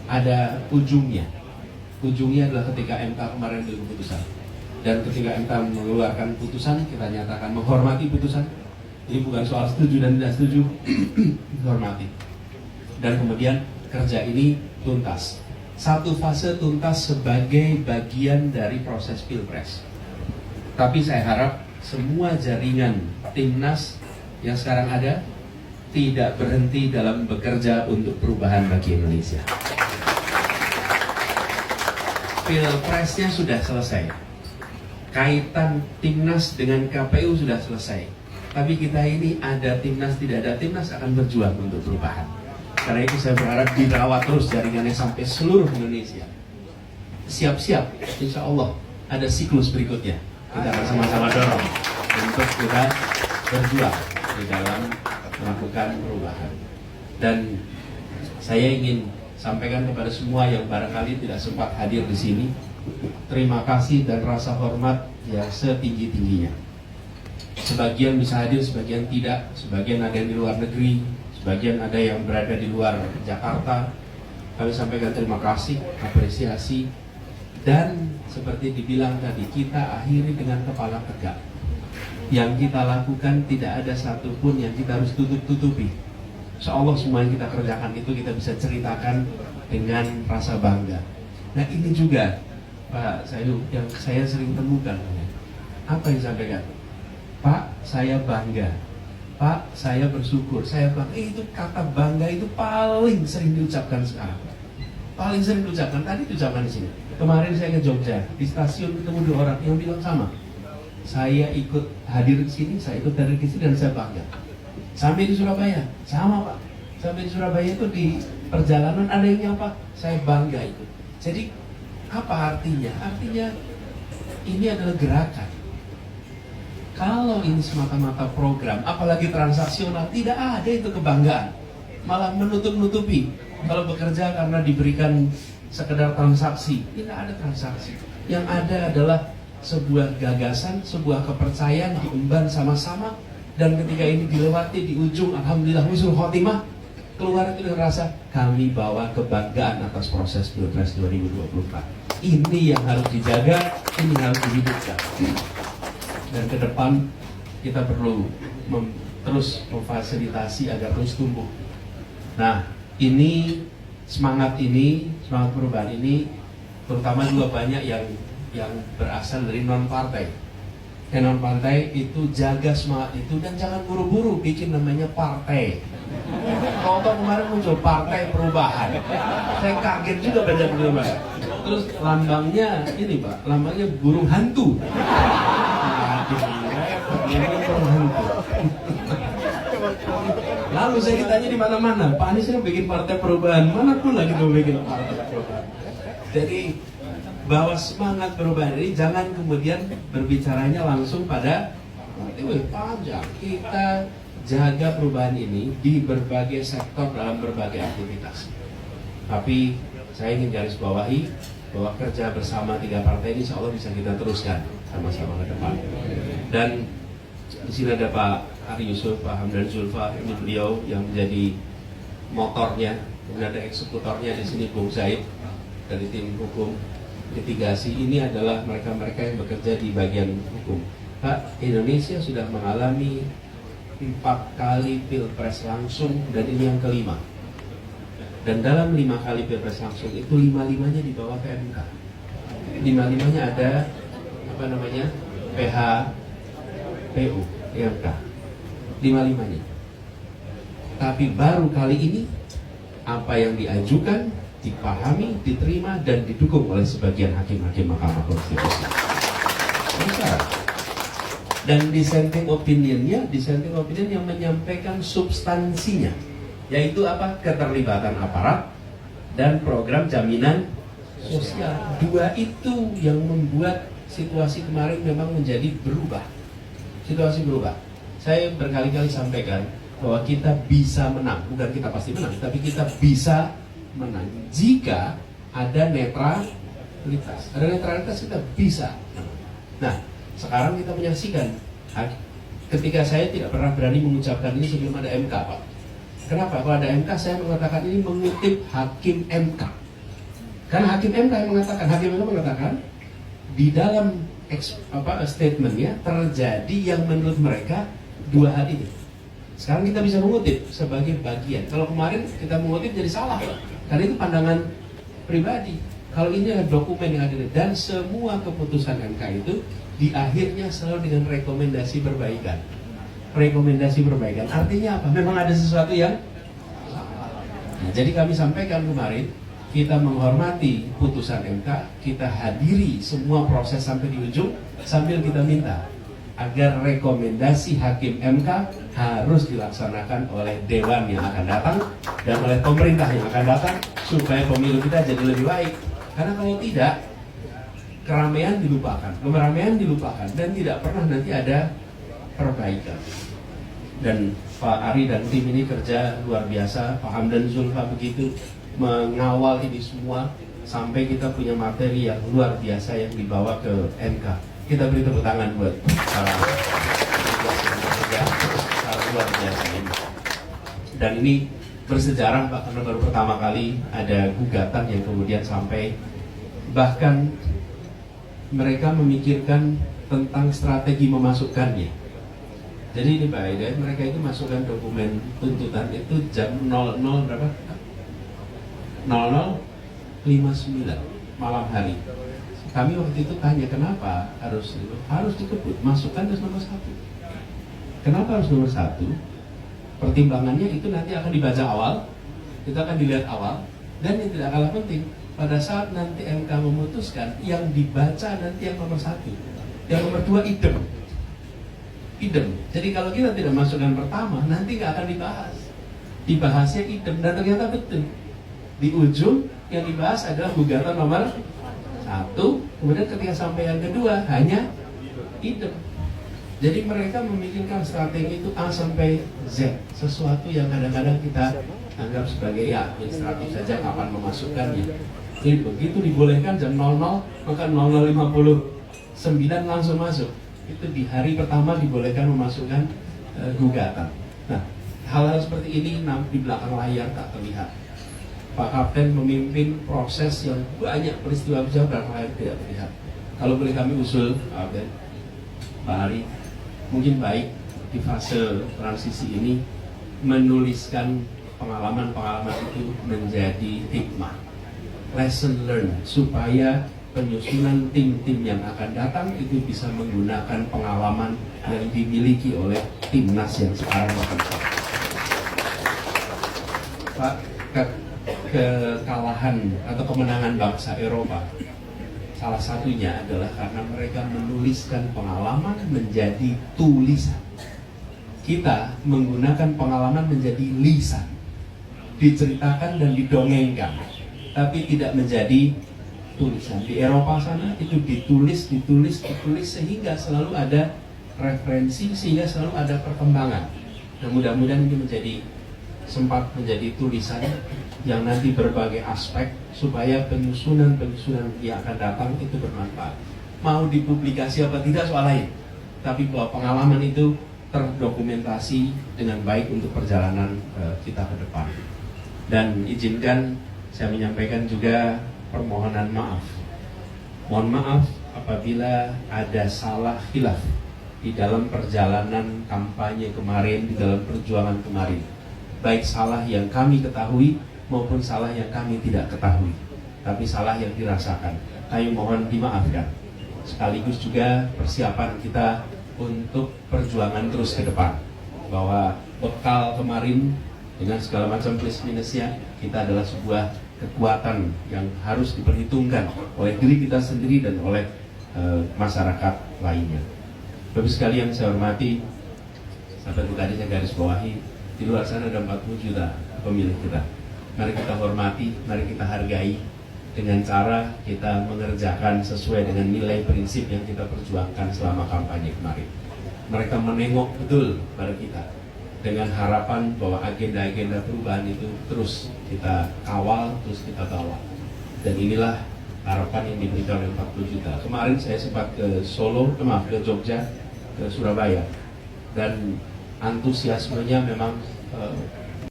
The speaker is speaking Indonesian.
ada ujungnya. Ujungnya adalah ketika MK kemarin beri keputusan. Dan ketika MK mengeluarkan putusan, kita nyatakan menghormati putusan. Ini bukan soal setuju dan tidak setuju, menghormati. Dan kemudian kerja ini tuntas. Satu fase tuntas sebagai bagian dari proses Pilpres. Tapi saya harap semua jaringan timnas yang sekarang ada tidak berhenti dalam bekerja untuk perubahan bagi Indonesia. Pilpresnya sudah selesai. Kaitan timnas dengan KPU sudah selesai. Tapi kita ini ada timnas, tidak ada timnas akan berjuang untuk perubahan. Karena itu saya berharap dirawat terus jaringannya sampai seluruh Indonesia. Siap-siap, insya Allah ada siklus berikutnya. Kita akan sama-sama dorong untuk kita berjuang di dalam melakukan perubahan. Dan saya ingin sampaikan kepada semua yang barangkali tidak sempat hadir di sini, terima kasih dan rasa hormat yang setinggi-tingginya. Sebagian bisa hadir, sebagian tidak, sebagian ada yang di luar negeri, sebagian ada yang berada di luar Jakarta. Kami sampaikan terima kasih, apresiasi, dan seperti dibilang tadi, kita akhiri dengan kepala tegak. Yang kita lakukan tidak ada satupun yang kita harus tutup-tutupi. Insya Allah semua yang kita kerjakan itu kita bisa ceritakan dengan rasa bangga. Nah ini juga Pak Sayup yang saya sering temukan. Apa yang saya sampaikan? Pak, saya bangga. Pak, saya bersyukur. Saya bangga. Itu kata bangga itu paling sering diucapkan sekarang. Paling sering diucapkan. Tadi diucapkan di sini. Kemarin saya ke Jogja, di stasiun ketemu 2 orang yang bilang sama. Saya ikut hadir di sini, saya ikut dari sini dan saya bangga. Sampai di Surabaya, sama Pak. Sampai di Surabaya itu di perjalanan ada yang nyapa, saya bangga itu. Jadi apa artinya? Artinya ini adalah gerakan. Kalau ini semata-mata program, apalagi transaksional, tidak ada itu kebanggaan. Malah menutup-nutupi. Kalau bekerja karena diberikan sekedar transaksi, tidak ada transaksi. Yang ada adalah sebuah gagasan, sebuah kepercayaan diemban sama-sama. Dan ketika ini dilewati di ujung, alhamdulillah husnul khotimah, keluar itu dengan rasa kami bawa kebanggaan atas proses Pilpres 2024. Ini yang harus dijaga, ini harus dihidupkan. Dan ke depan kita perlu terus memfasilitasi agar terus tumbuh. Nah, ini semangat perubahan ini, terutama juga banyak yang berasal dari non-partai. Non-partai itu jaga semangat itu dan jangan buru-buru bikin namanya partai. Kalau kemarin muncul partai perubahan, saya kaget juga baca perubahan. Terus lambangnya ini Pak, lambangnya burung hantu. Burung hantu. Lalu saya ditanya di mana-mana, Pak Anies yang bikin partai perubahan, mana pula gitu bikin partai perubahan. Jadi bahwa semangat perubahan ini jangan kemudian berbicaranya langsung pada panjang. Kita jaga perubahan ini di berbagai sektor dalam berbagai aktivitas. Tapi saya ingin garis bawahi bahwa kerja bersama 3 partai ini insya Allah bisa kita teruskan sama-sama ke depan. Dan di sini ada Pak Ari Yusuf, Pak Hamdan Zulfa, ini beliau yang menjadi motornya, kemudian ada eksekutornya di sini Bung Zaid dari tim hukum litigasi. Ini adalah mereka-mereka yang bekerja di bagian hukum. Pak, Indonesia sudah mengalami 4 kali pilpres langsung dan ini yang kelima. Dan dalam 5 kali pilpres langsung itu 5-5-nya dibawa ke MK. 5-5-nya ada PHPU MK. 5-5-nya. Tapi baru kali ini apa yang diajukan dipahami, diterima, dan didukung oleh sebagian hakim-hakim Mahkamah Konstitusi. Dan dissenting opinion yang menyampaikan substansinya, yaitu apa? Keterlibatan aparat dan program jaminan sosial. 2 itu yang membuat situasi kemarin memang menjadi berubah. Situasi berubah. Saya berkali-kali sampaikan bahwa kita bisa menang, bukan kita pasti menang, tapi kita bisa menang jika ada netralitas. Ada netralitas kita bisa. Nah, sekarang kita menyaksikan. Ketika saya tidak pernah berani mengucapkan ini sebelum ada MK, Pak. Kenapa? Kalau ada MK, saya mengatakan ini mengutip hakim MK. Karena hakim MK yang mengatakan, di dalam statementnya terjadi yang menurut mereka dua hal ini. Sekarang kita bisa mengutip sebagai bagian. Kalau kemarin kita mengutip jadi salah, karena itu pandangan pribadi. Kalau ini adalah dokumen yang ada dan semua keputusan MK itu di akhirnya selalu dengan rekomendasi perbaikan. Rekomendasi perbaikan artinya apa? Memang ada sesuatu yang nah, jadi kami sampaikan kemarin, kita menghormati putusan MK, kita hadiri semua proses sampai di ujung, sambil kita minta agar rekomendasi hakim MK harus dilaksanakan oleh dewan yang akan datang dan oleh pemerintah yang akan datang supaya pemilu kita jadi lebih baik. Karena kalau tidak, keramaian dilupakan dan tidak pernah nanti ada perbaikan. Dan Pak Ari dan tim ini kerja luar biasa, Pak Hamdan Zulfa begitu mengawal ini semua sampai kita punya materi yang luar biasa yang dibawa ke MK. Kita beri tepuk tangan buat para luar biasa ini. Dan ini bersejarah Pak, karena baru pertama kali ada gugatan yang kemudian sampai bahkan mereka memikirkan tentang strategi memasukkannya. Jadi ini Pak Aida, mereka itu masukkan dokumen tuntutan itu jam 00 berapa? 00:59 malam hari. Kami waktu itu tanya kenapa harus dikebut, masukkan terus nomor 1. Kenapa harus nomor 1? Pertimbangannya itu nanti akan dibaca awal, kita akan dilihat awal, dan yang tidak kalah penting, pada saat nanti MK memutuskan, yang dibaca nanti yang nomor 1, yang nomor 2 idem. Jadi kalau kita tidak masukkan pertama, nanti nggak akan dibahas. Dibahasnya idem, dan ternyata betul. Di ujung yang dibahas adalah gugatan nomor 1, kemudian ketika sampai yang kedua hanya idem. Jadi mereka memikirkan strategi itu A sampai Z, sesuatu yang kadang-kadang kita anggap sebagai ya administratif saja kapan memasukkannya. Jadi begitu dibolehkan jam 00, maka 00:59 langsung masuk. Itu di hari pertama dibolehkan memasukkan gugatan. Nah, hal-hal seperti ini di belakang layar tak terlihat. Pak Kapten memimpin proses yang banyak peristiwa besar belakang layar tidak terlihat. Kalau boleh kami usul, Pak Kapten, Pak Ari, mungkin baik di fase transisi ini menuliskan pengalaman-pengalaman itu menjadi hikmah, lesson learned, supaya penyusunan tim-tim yang akan datang itu bisa menggunakan pengalaman yang dimiliki oleh timnas yang sekarang bekerja. Pak, kekalahan atau kemenangan bangsa Eropa salah satunya adalah karena mereka menuliskan pengalaman menjadi tulisan. Kita menggunakan pengalaman menjadi lisan, diceritakan dan didongengkan, tapi tidak menjadi tulisan. Di Eropa sana itu ditulis sehingga selalu ada referensi, sehingga selalu ada perkembangan. Nah, mudah-mudahan ini sempat menjadi tulisan yang nanti berbagai aspek supaya penyusunan yang akan datang itu bermanfaat. Mau dipublikasi apa tidak soal lain, tapi bahwa pengalaman itu terdokumentasi dengan baik untuk perjalanan kita ke depan. Dan izinkan saya menyampaikan juga permohonan maaf. Mohon maaf apabila ada salah khilaf di dalam perjalanan kampanye kemarin, di dalam perjuangan kemarin. Baik salah yang kami ketahui maupun salah yang kami tidak ketahui, tapi salah yang dirasakan. Kami mohon dimaafkan. Sekaligus juga persiapan kita untuk perjuangan terus ke depan. Bahwa bekal kemarin dengan segala macam plus minusnya, kita adalah sebuah kekuatan yang harus diperhitungkan oleh diri kita sendiri dan oleh masyarakat lainnya. Bapak sekalian saya hormati, seperti tadi saya garis bawahi, di luar sana ada 40 juta pemilih kita. Mari kita hormati, mari kita hargai dengan cara kita mengerjakan sesuai dengan nilai prinsip yang kita perjuangkan selama kampanye kemarin. Mereka menengok betul pada kita dengan harapan bahwa agenda-agenda perubahan itu terus kita kawal, terus kita bawa. Dan inilah harapan yang diberikan oleh 40 juta. Kemarin saya sempat ke ke Jogja, ke Surabaya, dan antusiasmenya memang